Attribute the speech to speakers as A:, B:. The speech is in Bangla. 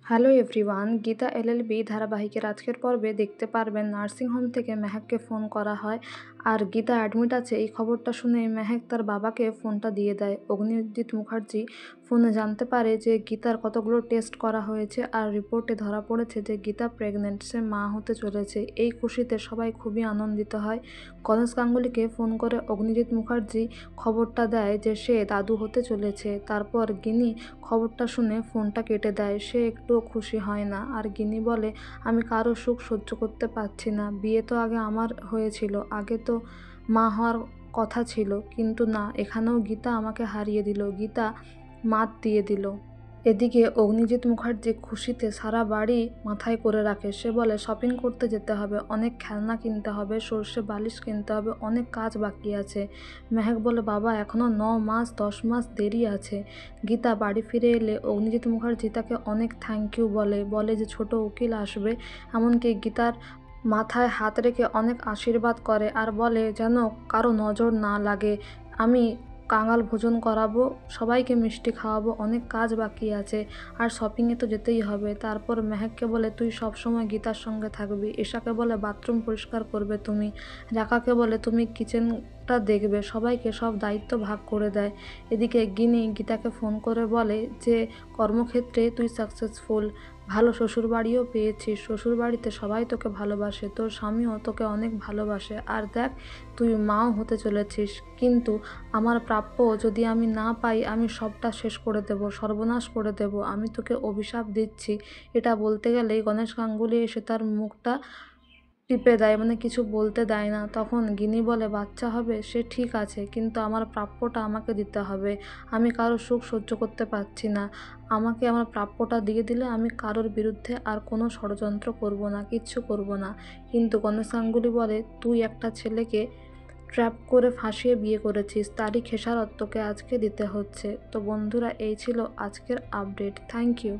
A: হ্যালো এভরিওয়ান, গীতা এলএলবি ধারাবাহিকের আজকের পর্বে দেখতে পারবেন নার্সিংহোম থেকে মেহেককে ফোন করা হয় আর গীতা অ্যাডমিট আছে। এই খবরটা শুনে মেহেক তার বাবাকে ফোনটা দিয়ে দেয়। অগ্নিজিৎ মুখার্জি ফোনে জানতে পারে যে গীতার কতগুলো টেস্ট করা হয়েছে আর রিপোর্টে ধরা পড়েছে যে গীতা প্রেগনেন্ট, সে মা হতে চলেছে। এই খুশিতে সবাই খুবই আনন্দিত হয়। গণেশ গাঙ্গুলিকে ফোন করে অগ্নিজিৎ মুখার্জি খবরটা দেয় যে সে দাদু হতে চলেছে। তারপর গিনি খবরটা শুনে ফোনটা কেটে দেয়। সে একটুও খুশি হয় না আর গিনি বলে, আমি কারো সুখ সহ্য করতে পারছি না। বিয়ে তো আগে আমার হয়েছিল, আগে তো মা হওয়ার কথা ছিল, কিন্তু না, এখানেও গীতা আমাকে হারিয়ে দিল, গীতা মাত দিয়ে দিল। এদিকে অগ্নিজিৎ মুখার্জি খুশিতে সারা বাড়ি মাথায় করে রাখে। সে বলে শপিং করতে যেতে হবে, অনেক খেলনা কিনতে হবে, সর্ষে বালিশ কিনতে হবে, অনেক কাজ বাকি আছে। মেহেক বলে, বাবা এখনও 9 মাস 10 মাস দেরি আছে। গীতা বাড়ি ফিরে এলে অগ্নিজিৎ মুখার্জি তাকে অনেক থ্যাংক ইউ বলে, বলে যে ছোট উকিল আসবে, এমনকি গীতার মাথায় হাত রেখে অনেক আশীর্বাদ করে আর বলে যেন কারো নজর না লাগে। আমি কাঙাল ভোজন করাবো, সবাইকে মিষ্টি খাওয়াবো, অনেক কাজ বাকি আছে আর শপিংয়ে তো যেতেই হবে। তারপর মেহেককে বলে, তুই সবসময় গীতার সঙ্গে থাকবি। ঈশাকে বলে বাথরুম পরিষ্কার করবে তুমি। রেখাকে বলে তুমি কিচেনটা দেখবে। সবাইকে সব দায়িত্ব ভাগ করে দেয়। এদিকে গিনি গীতাকে ফোন করে বলে যে কর্মক্ষেত্রে তুই সাকসেসফুল, ভালো শ্বশুরবাড়িও পেয়েছিস, শ্বশুরবাড়িতে সবাই তোকে ভালোবাসে, তোর স্বামীও তোকে অনেক ভালোবাসে, আর দেখ তুই মাও হতে চলেছিস, কিন্তু আমার প্রাপ্য যদি আমি না পাই আমি সবটা শেষ করে দেব, সর্বনাশ করে দেব, আমি তোকে অভিশাপ দিচ্ছি। এটা বলতে গেলেই গণেশ গাঙ্গুলি এসে তার মুখটা টিপে দেয়, মানে কিছু বলতে দেয় না। তখন গিনি বলে, বাচ্চা হবে সে ঠিক আছে, কিন্তু আমার প্রাপ্যটা আমাকে দিতে হবে। আমি কারো সুখ সহ্য করতে পারছি না, আমাকে আমার প্রাপ্যটা দিয়ে দিলে আমি কারোর বিরুদ্ধে আর কোনো ষড়যন্ত্র করব না, কিচ্ছু করব না। কিন্তু গণেশ গাঙ্গুলি বলে, তুই একটা ছেলেকে ট্র্যাপ করে ফাঁসিয়ে বিয়ে করেছিস, তারই খেসারত তোকে আজকে দিতে হচ্ছে। তো বন্ধুরা, এই ছিল আজকের আপডেট। Thank you.